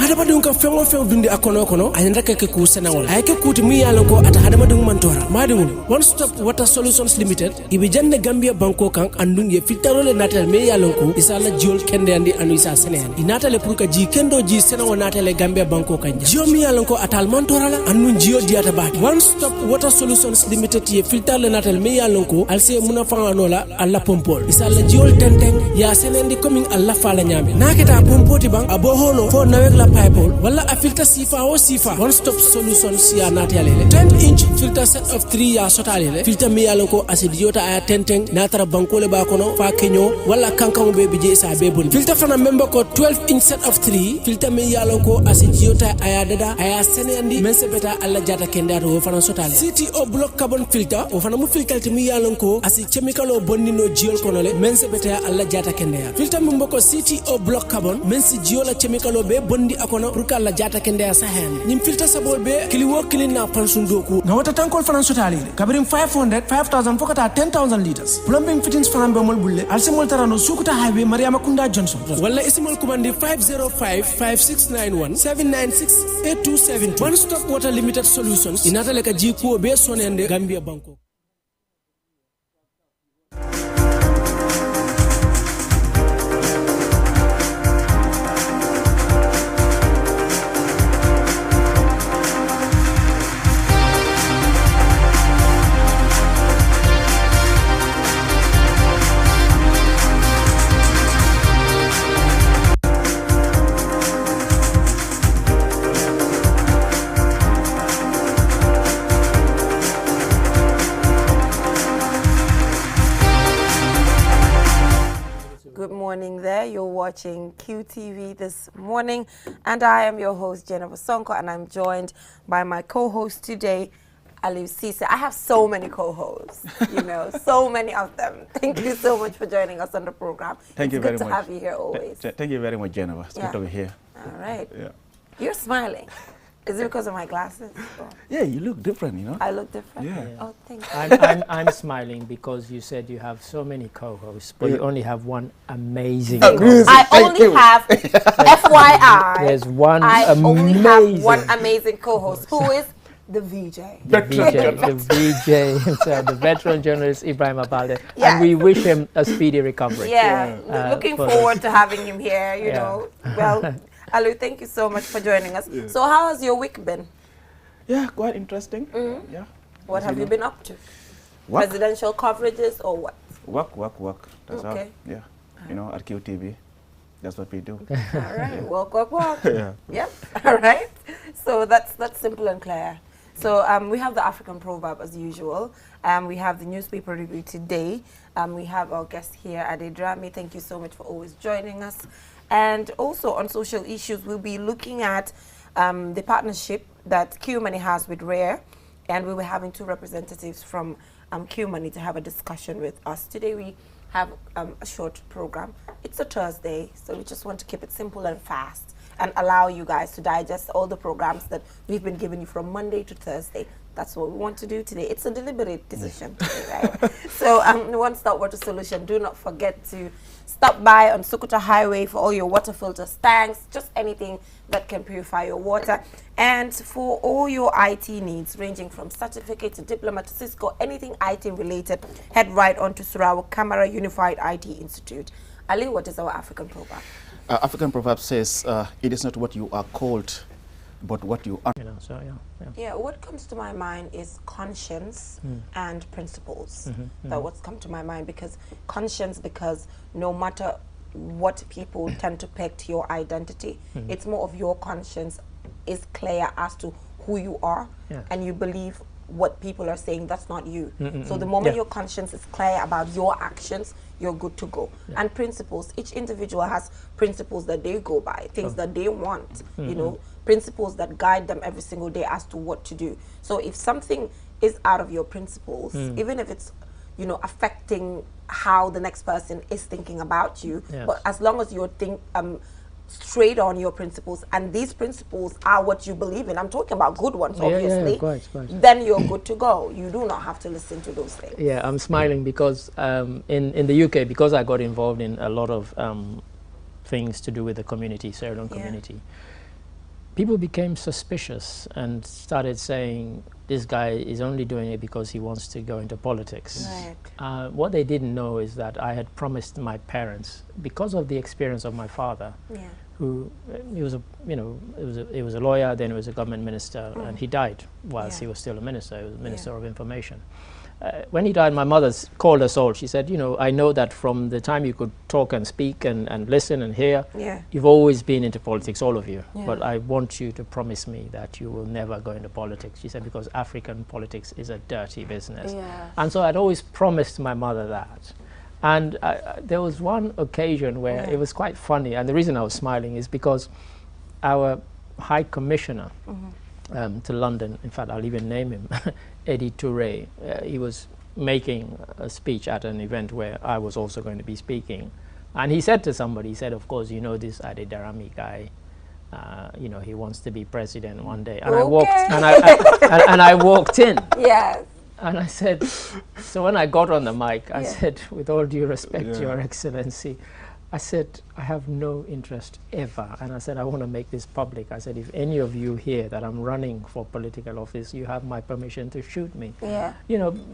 hadamadu ka fengo fen dundi akono kono ayanda ke ku senawol ay ke kuti mi yalla ko ata hadamadu mantora madum one stop water solutions limited ibi jande Gambia banko kan andun ye filtarole natal me yalla ko isala jiol kende andi anu isa senen inatale pour ka ji kendo ji senawo natale Gambia banko kan jio mi yalla ko atal mantora la andun jio diata ba one stop water solutions limited ye filtarole natal me yalla ko alse muna fanganola alla pompol isala jiol tenteng ya senendi coming alla fala nyame naketa pompoti bang abo hono fo nawek la pipe wala a filter sifa o sifa one stop solutions ya natale 10-inch filter set of 3 ya sotale filter mi yalla ko asidiyota aya tenteng natara bankole ba kono fa kenyo wala kankan be bije sa be bon filter fana member ko 12-inch set of 3 filter mi yalla ko asidiyota aya dada aya senendi mense beta alla jata kendato o fana sotale CTO block carbon filter o fana mu filter mi yalla ko asi chemical o bonnino jiol kono le mense beta alla jata kendaya filter member ko CTO block carbon mense jiola chemical o be bondi akono pour kala jata kendaya sa hen nim filter sabol be kili clean na pansundo ku na wata tankol fana sotale kabrim 500 5000 fokata 10000 liters plumbing fittings fana be mol bulle alsemol tarano sukuta highway mariama kunda johnson wala ismol kumandi 505 5691 796 8270 one stop water limited solutions inatale ka jiko be sonende Gambia banko. You're watching QTV this morning, and I am your host, Jennifer Sonko, and I'm joined by my co-host today, Aliou Cisse. I have so many co-hosts, you know, so many of them. Thank you so much for joining us on the program. Thank you very much. It's good to have you here always. Thank you very much, Jennifer. It's good to be here. All right. Yeah. You're smiling. Is it because of my glasses? Or? Yeah, you look different, you know. I look different? Yeah. Oh, thank you. I'm smiling because you said you have so many co-hosts, but you only have one amazing I only have, FYI, there's one only have one amazing co-host, who is the VJ. The VJ himself, the veteran journalist Ibrahim Abalde. Yes. And we wish him a speedy recovery. Yeah, looking forward to having him here, you know. Well, Aliou, thank you so much for joining us. Yeah. So how has your week been? Yeah, quite interesting. Mm-hmm. Yeah. What have you been up to? Work. Presidential coverages or what? Work. That's all. Yeah. You know, at QTV, that's what we do. All right. Work. Yeah. Yep. All right. So that's simple and clear. So we have the African proverb as usual. We have the newspaper review today. We have our guest here, Adedrami. Thank you so much for always joining us. And also on social issues, we'll be looking at the partnership that Q Money has with Rare, and we'll be having two representatives from Q Money to have a discussion with us. Today we have a short program. It's a Thursday, so we just want to keep it simple and fast and allow you guys to digest all the programs that we've been giving you from Monday to Thursday. That's what we want to do today. It's a deliberate decision today, right? So One Stop Water Solution, do not forget to stop by on Sukuta Highway for all your water filters, tanks, just anything that can purify your water. And for all your IT needs, ranging from certificate to diploma to Cisco, anything IT related, head right on to Surawa Camara Unified IT Institute. Ali, what is our African proverb? African proverb says, it is not what you are called, but what you are. You know, so yeah, what comes to my mind is conscience and principles. That's what's come to my mind, because conscience, because no matter what people tend to peg to your identity, it's more of your conscience is clear as to who you are, and you believe what people are saying, that's not you. So the moment your conscience is clear about your actions, you're good to go. And principles, each individual has principles that they go by, things that they want, you know, principles that guide them every single day as to what to do. So if something is out of your principles, even if it's, you know, affecting how the next person is thinking about you, but as long as you're straight on your principles, and these principles are what you believe in, I'm talking about good ones, obviously, quite. then you're good to go. You do not have to listen to those things. Yeah, I'm smiling because in the UK, because I got involved in a lot of things to do with the community, Sierra Leone community, people became suspicious and started saying, this guy is only doing it because he wants to go into politics. Right. What they didn't know is that I had promised my parents, because of the experience of my father, who he was he was a lawyer, then he was a government minister, and he died whilst he was still a minister. He was a minister of information. When he died, my mother called us all. She said, I know that from the time you could talk and speak and listen and hear, you've always been into politics, all of you. But I want you to promise me that you will never go into politics. She said, because African politics is a dirty business. And so I'd always promised my mother that. And there was one occasion where it was quite funny. And the reason I was smiling is because our High Commissioner to London, in fact, I'll even name him, Eddie Touré, he was making a speech at an event where I was also going to be speaking. And he said to somebody, he said, of course, this Ade Darami guy, he wants to be president one day. And I walked, and I walked in. Yes. And I said, so when I got on the mic, I said, with all due respect, Your Excellency, I said, I have no interest ever. And I said, I want to make this public. I said, if any of you hear that I'm running for political office, you have my permission to shoot me.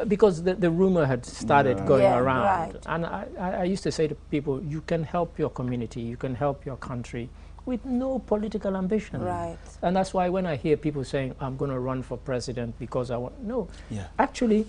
Because the rumor had started going around. Right. And I used to say to people, you can help your community, you can help your country with no political ambition. Right. And that's why when I hear people saying, I'm going to run for president because I want, actually,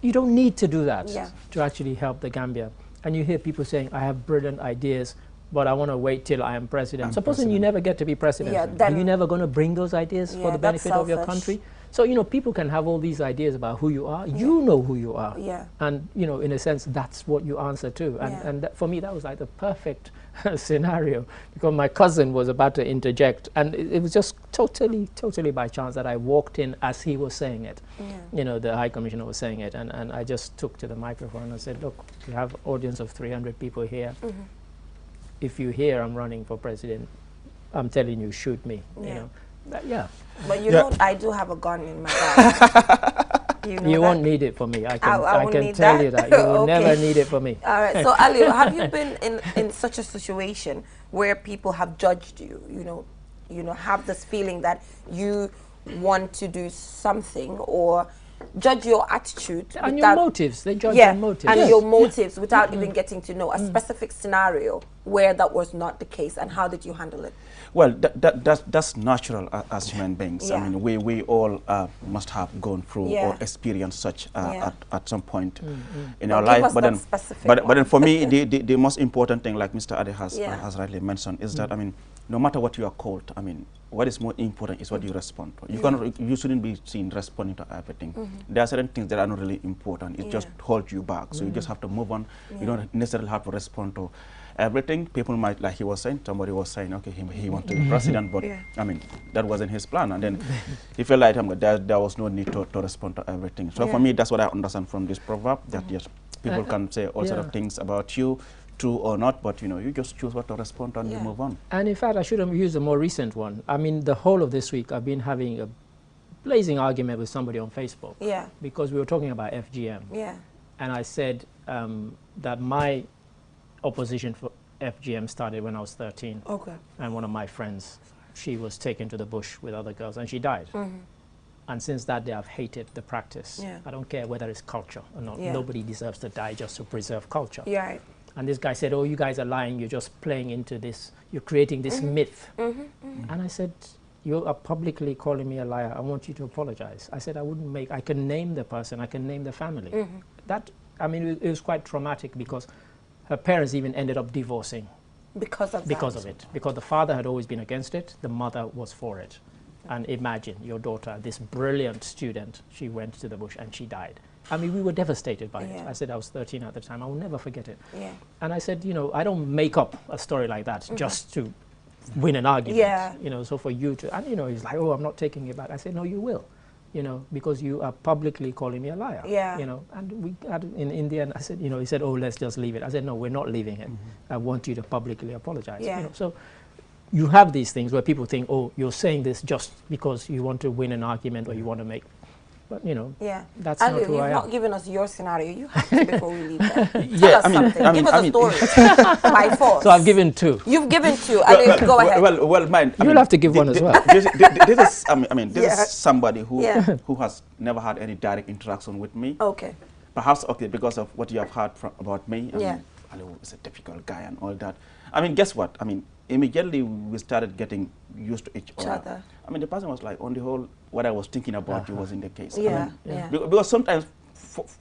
you don't need to do that to actually help the Gambia. And you hear people saying, I have brilliant ideas, but I want to wait till I am president. Supposing you never get to be president, are you never going to bring those ideas for the benefit of your country? So, people can have all these ideas about who you are. You know who you are. And, in a sense, that's what you answer to. And for me, that was like the perfect scenario, because my cousin was about to interject, and it was just totally by chance that I walked in as he was saying it. The High Commissioner was saying it, and I just took to the microphone and said, look, we have an audience of 300 people here. If you hear I'm running for president, I'm telling you, shoot me. But know, I do have a gun in my bag. You won't need it for me. I can tell you that. You will never need it for me. All right. So, Ali, have you been in such a situation where people have judged you, have this feeling that you want to do something, or judge your attitude and your motives? They judge your motives. And your motives without even getting to know a specific scenario where that was not the case, and how did you handle it? Well, that's natural as human beings. I mean, we all must have gone through or experienced such at some point in our life. But then for me, the most important thing, like Mr. Ade has rightly mentioned, is that, I mean, no matter what you are called, I mean, what is more important is what you respond to. You shouldn't be seen responding to everything. There are certain things that are not really important. It just holds you back. So you just have to move on. You don't necessarily have to respond to everything. People might, like he was saying, somebody was saying, okay, he wants to be president, but I mean, that wasn't his plan. And then he felt like there was no need to respond to everything. So for me, that's what I understand from this proverb, that yes, people can say all sorts of things about you, true or not, but you just choose what to respond to and you move on. And in fact, I should have used a more recent one. I mean, the whole of this week, I've been having a blazing argument with somebody on Facebook. Because we were talking about FGM. And I said that my opposition for FGM started when I was 13. And one of my friends, she was taken to the bush with other girls and she died. And since that day, I've hated the practice. I don't care whether it's culture or not. Nobody deserves to die just to preserve culture. And this guy said, oh, you guys are lying. You're just playing into this. You're creating this myth. And I said, you are publicly calling me a liar. I want you to apologize. I said, I can name the person. I can name the family. I mean, it was quite traumatic because her parents even ended up divorcing. Because of it. Because the father had always been against it. The mother was for it. And imagine your daughter, this brilliant student, she went to the bush and she died. I mean, we were devastated by it. I said I was 13 at the time. I will never forget it. And I said, I don't make up a story like that just to win an argument. So for you to, and he's like, oh, I'm not taking it back. I said, no, you will, because you are publicly calling me a liar. And we had, in the end, I said, he said, oh, let's just leave it. I said, no, we're not leaving it. I want you to publicly apologize. So you have these things where people think, oh, you're saying this just because you want to win an argument or you want to make. but you know, that's Ali, not who I am. You've not given us your scenario. You have to before we leave. Tell Yeah, us something. Give us a story by force. So I've given 2. You've given 2. Ali, go ahead. Well, mine. You'll have to give one as well. This is, this is somebody who has never had any direct interaction with me. Okay. Perhaps because of what you have heard about me. Ali is a difficult guy and all that. I mean, guess what? I mean, immediately we started getting used to each other. I mean, the person was like, on the whole, what I was thinking about you wasn't the case. Because sometimes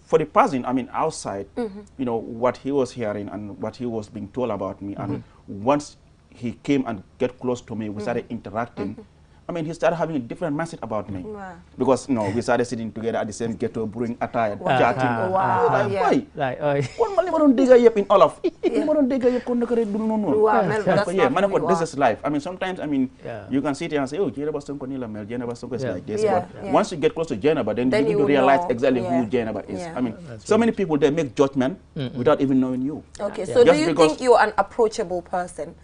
for the person, I mean, outside, you know, what he was hearing and what he was being told about me, and once he came and get close to me, we started interacting. I mean, he started having a different mindset about me. Because, you know, we started sitting together at the same ghetto, brewing attire, chatting. Why? In all of this is life. I mean, sometimes, I mean, you can sit here and say, oh, Jenaba Sonko is like this. But once you get close to Jenaba, then you begin to realize exactly who Jenaba is. I mean, so many people, they make judgment without even knowing you. Okay, so do you think you're an approachable person?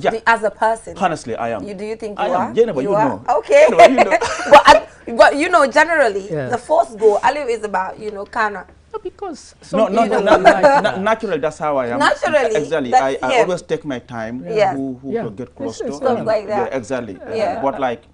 Yeah. As a person? Honestly, I am. Do you think you are? Jennifer, you know. Okay. But you know, generally, the first goal, Ali, is about, you know, kind of. Because naturally, that's how I am. Naturally. Exactly. I always take my time who to get close to. Stuff like that. Yeah, exactly. But like,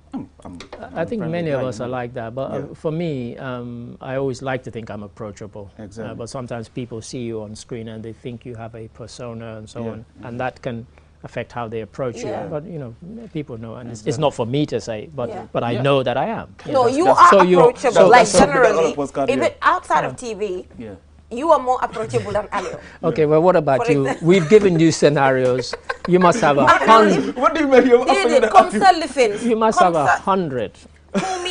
I think many of us are like that. But for me, I always like to think I'm approachable. Exactly. But sometimes people see you on screen and they think you have a persona and so on. And that can affect how they approach you. But, you know, people know. And it's not for me to say, but I know that I am. No, you are approachable. Like, generally, even outside of TV, you are more approachable than Ali. Okay, well, what about you? We've given you scenarios. You must have 100. What do you mean? You must have 100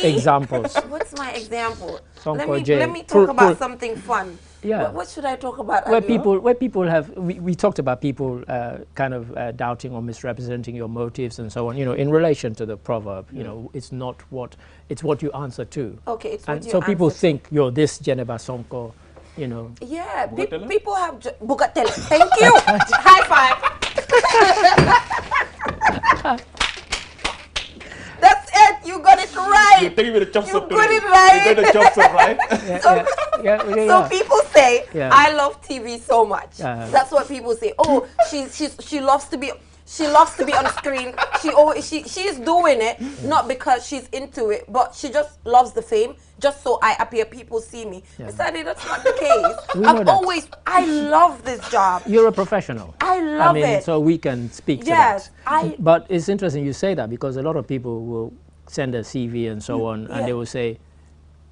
examples. What's my example? Let me talk about something fun. Yeah. What should I talk about? Where people have, we talked about people kind of doubting or misrepresenting your motives and so on. You know, in relation to the proverb, you know, it's what you answer to. Okay, it's and what you so people answer think you're this Jeneba Sonko, you know. Yeah, people have Bugatele. Thank you. High five. That's it. You got it right. You got it right. You got the chops up, right? So people say, I love TV so much. That's what people say. Oh, she loves to be on screen. She's doing it not because she's into it, but she just loves the fame. Just so I appear, people see me. Besides, that's not the case. I love this job. You're a professional. I love it. So we can speak to that. But it's interesting you say that, because a lot of people will send a CV and so on, and they will say,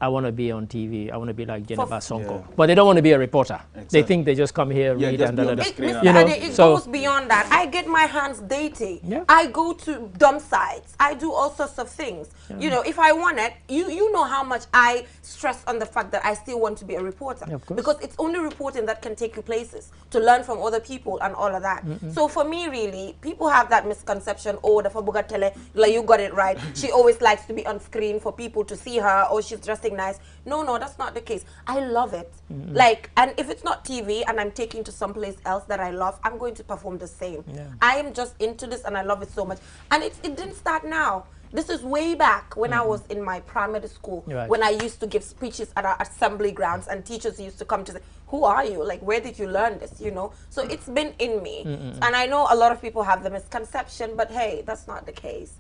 I want to be on TV. I want to be like Jennifer Sonko. But they don't want to be a reporter. Exactly. They think they just come here, read, and it goes beyond that. I get my hands dirty. I go to dump sites. I do all sorts of things. You know, if I want it, you know how much I stress on the fact that I still want to be a reporter. Because it's only reporting that can take you places, to learn from other people and all of that. So for me, really, people have that misconception, oh, the Fabuga Tele, like, you got it right. She always likes to be on screen for people to see her, or she's dressing nice. No, that's not the case. I love it. Like, and if it's not TV and I'm taking to someplace else that I love, I'm going to perform the same. I am just into this and I love it so much. And it didn't start now. This is way back when I was in my primary school, when I used to give speeches at our assembly grounds, and teachers used to come to say, who are you? Like, where did you learn this? You know? So it's been in me. And I know a lot of people have the misconception, but hey, that's not the case.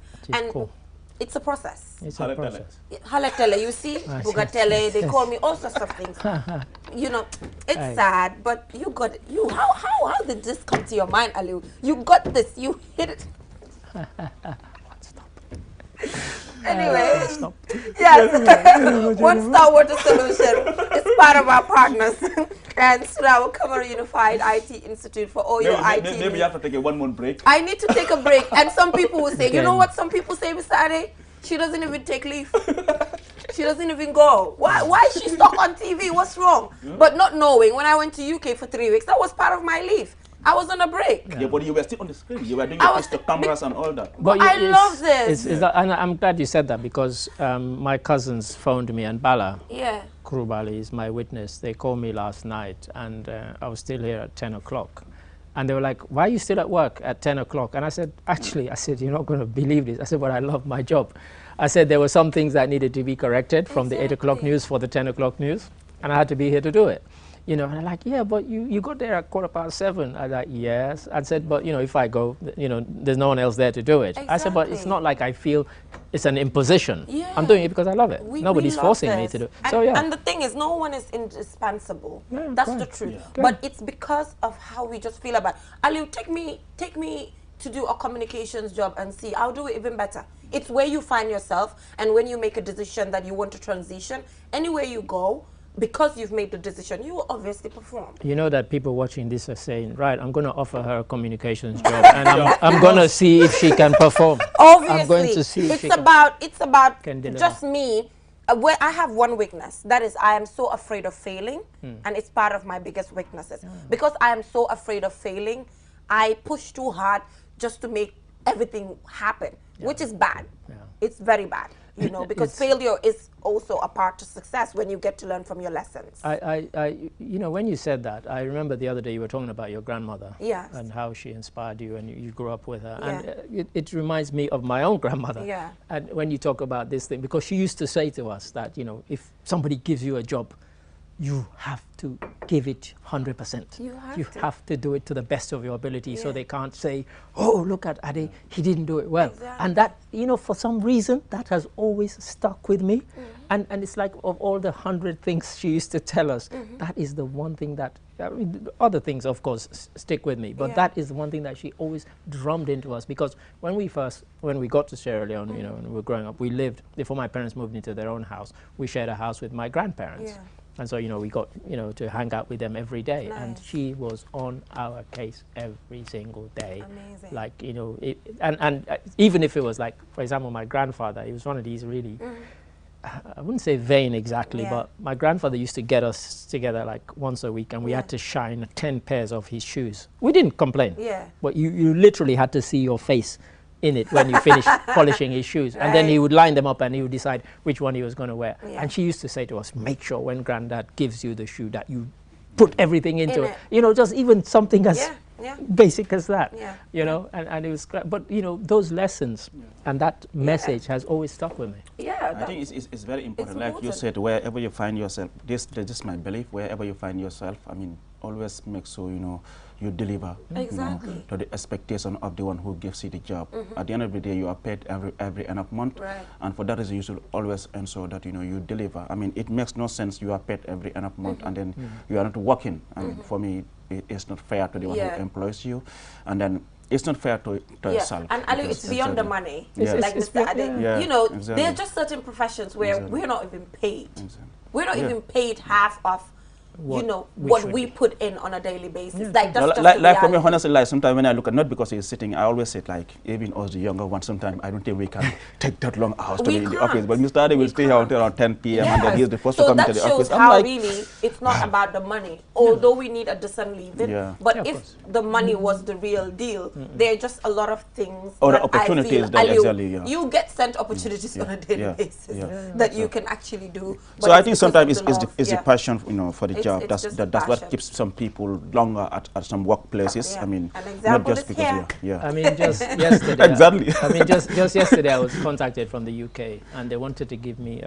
It's a process. It's a process. Haletele, you see? Bugatele, they call me all sorts of things. You know, it's sad, but you got it. How did this come to your mind, Aliu? You got this. You hit it. Anyway, yes, One Star Water Solution is part of our partners. And Surawa Kamara Unified IT Institute for all your IT. Maybe you have to take a 1 month break. I need to take a break. And some people will say, you know what some people say, Mr. Ade? She doesn't even take leave. She doesn't even go. Why is she stuck on TV? What's wrong? But not knowing, when I went to UK for 3 weeks, that was part of my leave. I was on a break. Yeah, but you were still on the screen. You were doing your cameras and all that. But I love this. And I'm glad you said that, because my cousins phoned me, and Bala Kurubali is my witness. They called me last night, and I was still here at 10 o'clock. And they were like, why are you still at work at 10 o'clock? And I said, actually, you're not going to believe this. I said, but I love my job. I said there were some things that needed to be corrected from the 8 o'clock news for the 10 o'clock news. And I had to be here to do it. You know, and they're like, yeah, but you got there at 7:15. I was like, yes. I said, but, you know, if I go, you know, there's no one else there to do it. Exactly. I said, but it's not like I feel it's an imposition. Yeah. I'm doing it because I love it. Nobody's forcing me to do it. And, so, yeah. And the thing is, no one is indispensable. Yeah, that's the truth. Yeah. But it's because of how we just feel about it. Ali, take me to do a communications job and see, I'll do it even better. It's where you find yourself, and when you make a decision that you want to transition, anywhere you go, because you've made the decision, you will obviously perform. You know that people watching this are saying, right, I'm going to offer her a communications job, and I'm going to see if she can perform. Obviously, I'm going to see it's about just me. Where I have one weakness, that is I am so afraid of failing, and it's part of my biggest weaknesses. Because I am so afraid of failing, I push too hard just to make everything happen, which is bad. It's very bad. You know, because failure is also a part of success when you get to learn from your lessons. You know, when you said that, I remember the other day you were talking about your grandmother. Yes. And how she inspired you, and you grew up with her. Yeah. And it reminds me of my own grandmother. Yeah. And when you talk about this thing, because she used to say to us that, you know, if somebody gives you a job, you have to give it 100%. You have to do it to the best of your ability, so they can't say, oh, look at Ade, he didn't do it well. Exactly. And that, you know, for some reason, that has always stuck with me. And it's like, of all the 100 things she used to tell us, that is the one thing that, I mean, other things, of course, stick with me, but that is the one thing that she always drummed into us. Because when we got to Sierra Leone, you know, when we were growing up, we lived, before my parents moved into their own house, we shared a house with my grandparents. And so, you know, we got, you know, to hang out with them every day. Nice. And she was on our case every single day. Amazing. Like, you know, and even if it was like, for example, my grandfather, he was one of these really, I wouldn't say vain exactly, but my grandfather used to get us together like once a week, and we had to shine 10 pairs of his shoes. We didn't complain. But you literally had to see your face in it when you finished polishing his shoes. And then he would line them up and he would decide which one he was going to wear. And she used to say to us, make sure when Granddad gives you the shoe that you put everything into it. You know, just even something as basic as that, you know, and it was, but you know, those lessons and that message has always stuck with me. I think it's very important. Like you said, wherever you find yourself, this is my belief, wherever you find yourself, I mean, always make sure, you know, you deliver you know, to the expectation of the one who gives you the job. At the end of the day, you are paid every end of month, and for that reason, you should always ensure that, you know, you deliver. I mean, it makes no sense you are paid every end of month and then you are not working. I mean, for me, it's not fair to the one who employs you, and then it's not fair to yourself. And Ali, it's beyond the money. Like Mr. Ade, you know, there are just certain professions where we're not even paid. We're not even paid half of what, you know, what we put in on a daily basis. Like, that's like for me, honestly, like sometimes when I look at, not because he's sitting, I always say, like, even us the younger ones, sometimes I don't think we can take that long hours to be in the office. But Mr. Ade will stay here until around 10 p.m. and then he's the first to come into the office. So that shows how really it's not about the money, although we need a decent living. But if the money was the real deal, there are just a lot of things or the opportunities that exactly, you get sent opportunities on a daily basis that you can actually do. So I think sometimes it's the passion, you know, for the job. That's what keeps some people longer at some workplaces. I mean, not just because I mean, just yesterday. Exactly. I mean, just yesterday I was contacted from the UK, and they wanted to give me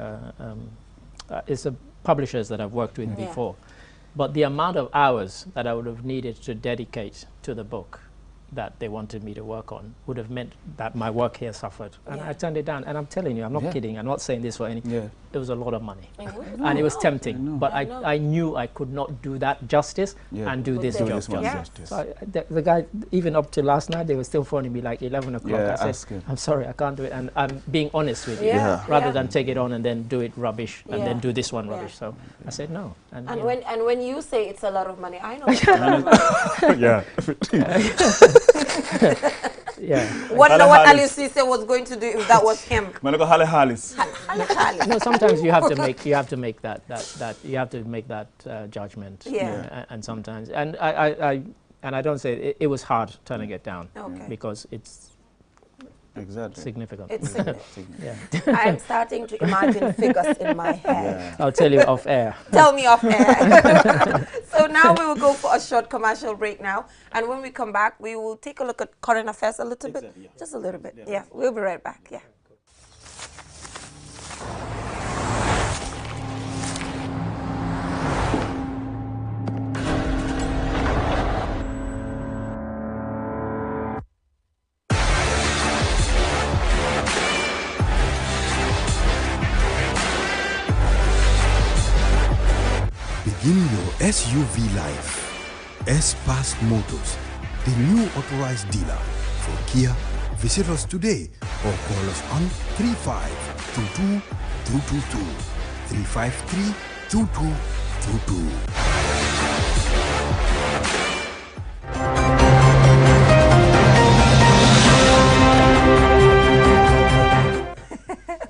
it's a publishers that I've worked with before, but the amount of hours that I would have needed to dedicate to the book that they wanted me to work on would have meant that my work here suffered. And I turned it down. And I'm telling you, I'm not kidding. I'm not saying this for any. It was a lot of money. And it was tempting. But I knew I could not do that justice and do this job justice. So the guy, even up to last night, they were still phoning me like 11 o'clock. I said, I'm sorry, I can't do it. And I'm being honest with you. Rather than take it on and then do it rubbish and then do this one rubbish. So I said no. And when you say it's a lot of money, I know it's a lot of money. Wonder what Ali Cisse was going to do if that was him. No, sometimes you have to make that judgment. And sometimes, and I don't say it was hard turning it down because significant. It's significant. Yeah. I'm starting to imagine figures in my head. Yeah. I'll tell you off air. Tell me off air. So now we will go for a short commercial break now. And when we come back, we will take a look at current affairs a little bit. Yeah. Just a little bit. Yeah, we'll be right back. Yeah. Begin your SUV life. S-Pass Motors, the new authorized dealer for Kia. Visit us today or call us on 3522-222, 35222.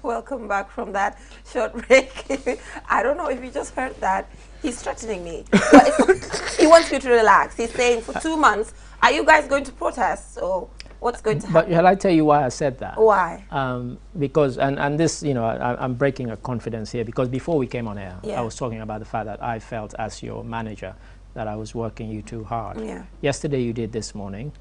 Welcome back from that short break. I don't know if you just heard that. He's threatening me. He wants me to relax. He's saying for 2 months, are you guys going to protest? So what's going to happen? But shall I tell you why I said that? Why? Because, and this, you know, I'm breaking a confidence here, because before we came on air, Yeah. I was talking about the fact that I felt as your manager that I was working you too hard. Yeah. Yesterday you did this morning.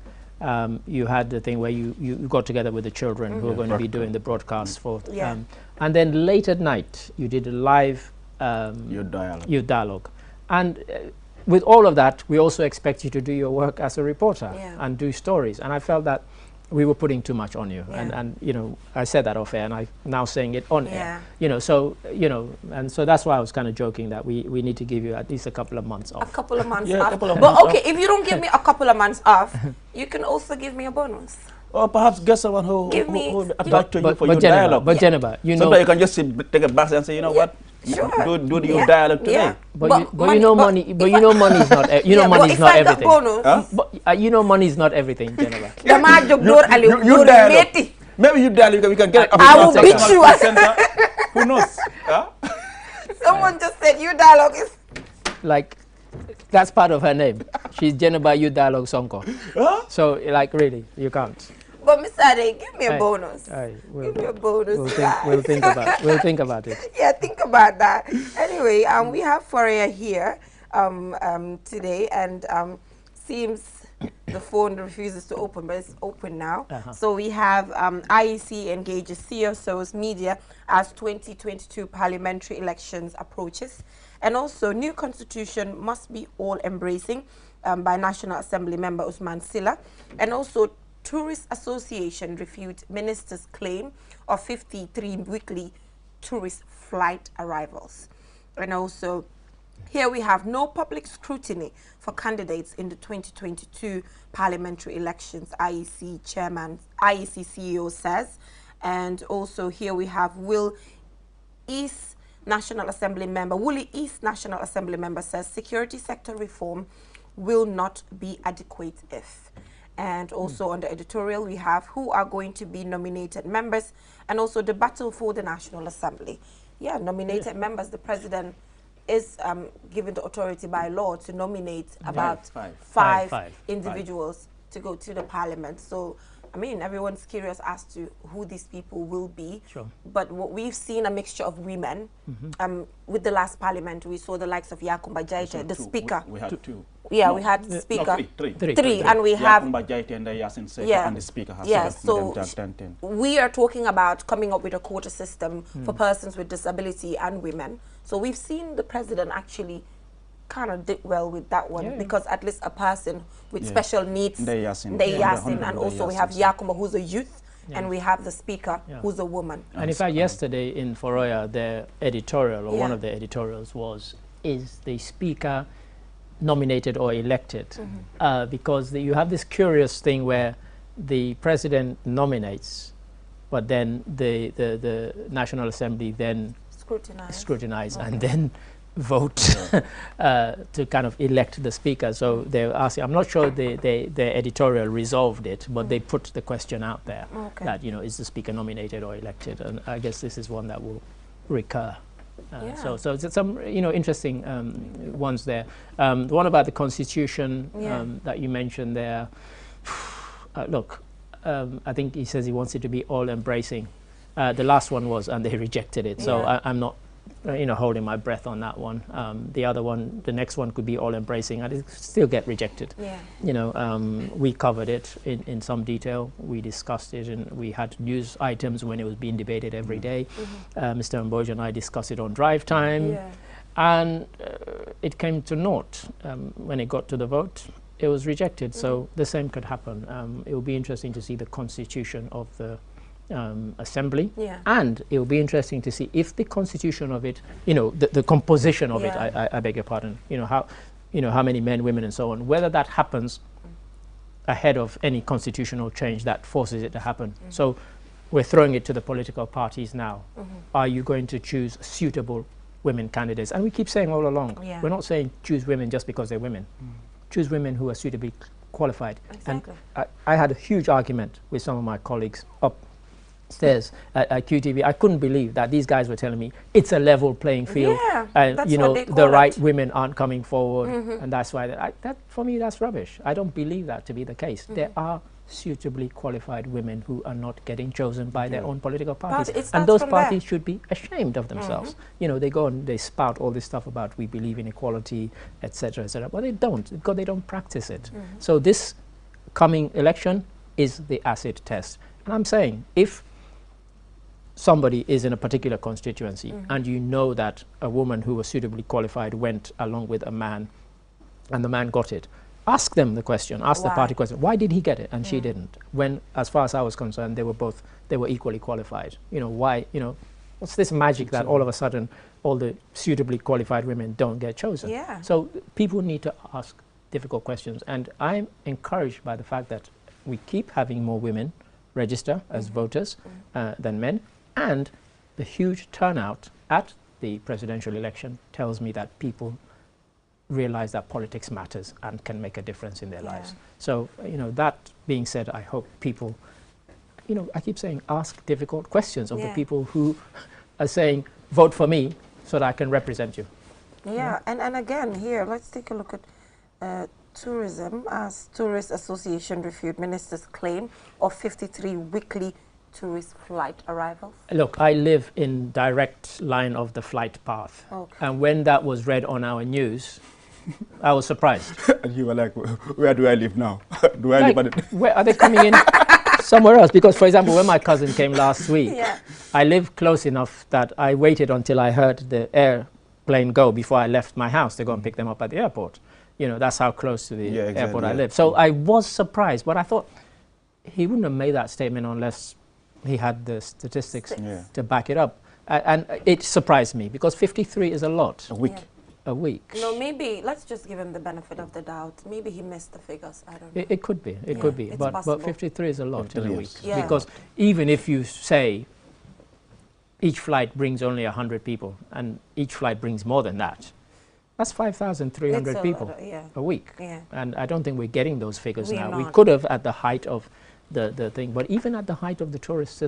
You had the thing where you got together with the children who are going to be doing the broadcast for, Yeah. and then late at night you did a live Youth dialogue. And with all of that, we also expect you to do your work as a reporter and do stories. And I felt that we were putting too much on you. And you know, I said that off air, and I'm now saying it on air. You know, so, you know, and so that's why I was kind of joking that we need to give you at least a couple of months off. A couple of months Yeah, off. a couple of But months okay, if you don't give me a couple of months off, you can also give me a bonus. Or perhaps get someone who attached to you for your dialogue. But Jennifer, you know, sometimes you can just take a back and say, you know what, Sure. do your dialogue today. Yeah. But you know money is not you know money is not everything. But you know money is not everything, Jennifer. You dialogue. Maybe you dialogue, we can get it. I will beat you. Who knows? Huh? Someone just said you dialogue is Like, that's part of her name. She's Jennifer You Dialogue Sonko. Huh? So, like, really, you can't. But Mr. Ade, give me a bonus. We'll Give me a bonus. we'll think about it. Yeah, think about that. Anyway, we have Foria here today, and seems the phone refuses to open, but it's open now. So we have IEC engages CSOs media as 2022 parliamentary elections approaches, and also new constitution must be all embracing by National Assembly member Usman Silla, and also Tourist Association refute minister's claim of 53 weekly tourist flight arrivals. And also, here we have no public scrutiny for candidates in the 2022 parliamentary elections, IEC chairman, IEC CEO says. And also here we have Willie East National Assembly member says security sector reform will not be adequate if. And also on the editorial, we have who are going to be nominated members, and also the battle for the National Assembly. Yeah, nominated members. The president is given the authority by law to nominate about five individuals to go to the parliament. So, I mean, everyone's curious as to who these people will be. Sure. But what we've seen a mixture of women. With the last parliament, we saw the likes of Yakumba Jaite, the speaker. We had two. Yeah, we had the speaker. Three. And we have Yakumba Jaite and Yasin Seka, and the speaker has we are talking about coming up with a quota system for persons with disability and women. So we've seen the president actually kind of did well with that one, because at least a person with special needs, Yasin, and also we have Yakumba, who's a youth, and we have the speaker, who's a woman. And in fact, yesterday in Foroya, their editorial, or one of the editorials was, is the speaker nominated or elected? Because you have this curious thing where the president nominates, but then the National Assembly then scrutinize and then vote to kind of elect the speaker. So they're asking, I'm not sure the editorial resolved it, but they put the question out there that, you know, is the speaker nominated or elected? And I guess this is one that will recur. So it's some, you know, interesting ones there. The one about the constitution that you mentioned there, look, I think he says he wants it to be all-embracing. The last one was, and they rejected it. So I'm not, holding my breath on that one. The other one, the next one could be all-embracing, and it still get rejected. Yeah. We covered it in some detail. We discussed it, and we had news items when it was being debated every day. Mr. Mboja and I discussed it on drive time. Yeah. And it came to naught. When it got to the vote, it was rejected. So the same could happen. It will be interesting to see the constitution of the assembly, and it will be interesting to see if the constitution of it, the composition of it, I beg your pardon, how many men, women, and so on, whether that happens ahead of any constitutional change that forces it to happen. So we're throwing it to the political parties now. Are you going to choose suitable women candidates? And we keep saying all along, we're not saying choose women just because they're women. Choose women who are suitably qualified. Exactly. And I had a huge argument with some of my colleagues upstairs at QTV. I couldn't believe that these guys were telling me it's a level playing field. Yeah, and the right women aren't coming forward, and that's why that for me that's rubbish. I don't believe that to be the case. There are suitably qualified women who are not getting chosen by their own political parties, and those parties should be ashamed of themselves. They go and they spout all this stuff about we believe in equality, etc., etc., but they don't, because they don't practice it. So this coming election is the acid test, and I'm saying if somebody is in a particular constituency and you know that a woman who was suitably qualified went along with a man and the man got it, ask them the question, ask the party question, why did he get it and she didn't? When, as far as I was concerned, they were equally qualified. Why, what's this magic that all of a sudden all the suitably qualified women don't get chosen? Yeah. So people need to ask difficult questions, and I'm encouraged by the fact that we keep having more women register as voters than men, and the huge turnout at the presidential election tells me that people realize that politics matters and can make a difference in their lives. So, that being said, I hope people, I keep saying ask difficult questions of the people who are saying, vote for me so that I can represent you. Yeah, and again here, let's take a look at tourism. As Tourist Association refute minister's claim of 53 weekly tourist flight arrivals? Look, I live in direct line of the flight path. Okay. And when that was read on our news, I was surprised. And you were like, where do I live now? Where are they coming in? Somewhere else. Because, for example, when my cousin came last week, I live close enough that I waited until I heard the airplane go before I left my house to go and pick them up at the airport. That's how close to the airport I live. So I was surprised, but I thought he wouldn't have made that statement unless he had the statistics to back it up. And it surprised me, because 53 is a lot. A week. Yeah. A week. No, maybe, let's just give him the benefit of the doubt. Maybe he missed the figures, I don't know. It could be, it could be. But 53 is a lot in a week. Yeah. Because even if you say each flight brings only 100 people, and each flight brings more than that, that's 5,300 people a week. Yeah. And I don't think we're getting those figures now. We could have at the height of the thing, but even at the height of the tourist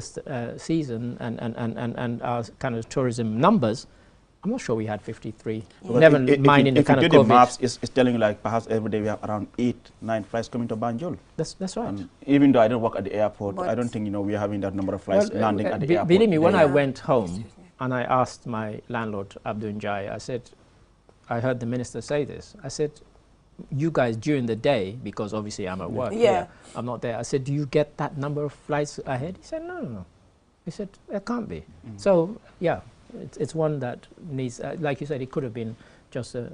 season and our kind of tourism numbers, I'm not sure we had 53. Yeah. Never mind in the kind of COVID. Maps, it's telling you like perhaps every day we have around 8-9 flights coming to Banjul. That's right. Even though I don't work at the airport, but I don't think we are having that number of flights landing at the airport. Believe me, when I went home and I asked my landlord Abdul Njai, I said, I heard the minister say this. I said, you guys during the day, because obviously I'm at work here, I'm not there. I said, do you get that number of flights ahead? He said, no. He said, it can't be. So, yeah, it's one that needs, like you said, it could have been just a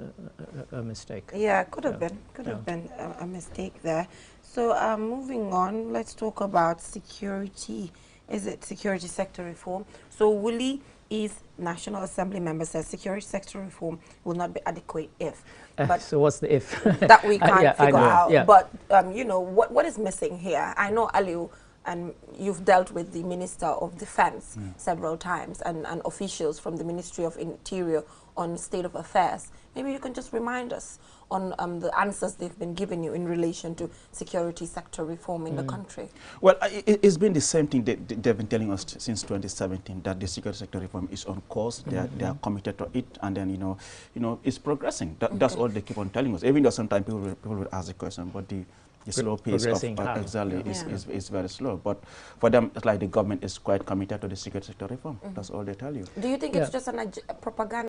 mistake. Yeah, it could have been a mistake there. So moving on, let's talk about security. Is it security sector reform? So Willie is National Assembly member says security sector reform will not be adequate if. But so what's the if? That we can't figure out. Yeah. But what is missing here? I know Aliu, and you've dealt with the Minister of Defense several times and officials from the Ministry of Interior on state of affairs. Maybe you can just remind us on the answers they've been giving you in relation to security sector reform in the country. Well, it's been the same thing they've been telling us since 2017, that the security sector reform is on course. They are committed to it, and then it's progressing. That's all they keep on telling us. Even though sometimes people will ask the question, but the the slow pace of exactly is very slow. But for them, it's like the government is quite committed to the security sector reform. That's all they tell you. Do you think it's just a propaganda